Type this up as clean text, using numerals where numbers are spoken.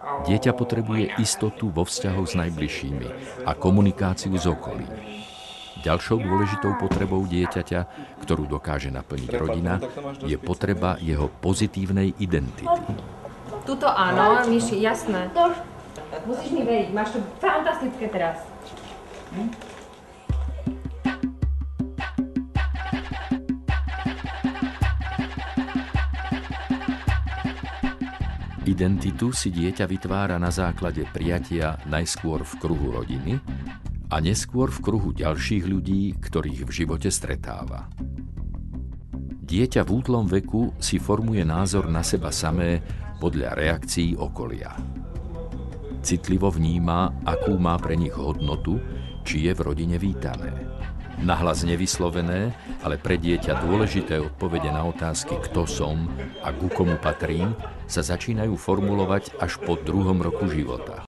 Dieťa potrebuje istotu vo vzťahoch s najbližšími a komunikáciu s okolím. Ďalšou dôležitou potrebou dieťaťa, ktorú dokáže naplniť rodina, je potreba jeho pozitívnej identity. Tuto áno, Myši, jasné. Musíš mi veriť, máš to fantastické teraz. Identitu si dieťa vytvára na základe prijatia najskôr v kruhu rodiny a neskôr v kruhu ďalších ľudí, ktorých v živote stretáva. Dieťa v útlom veku si formuje názor na seba samé podľa reakcií okolia. Citlivo vníma, akú má pre nich hodnotu, či je v rodine vítané. Nahlas nevyslovené, ale pre dieťa dôležité odpovede na otázky kto som a ku komu patrím sa začínajú formulovať až po 2. roku života.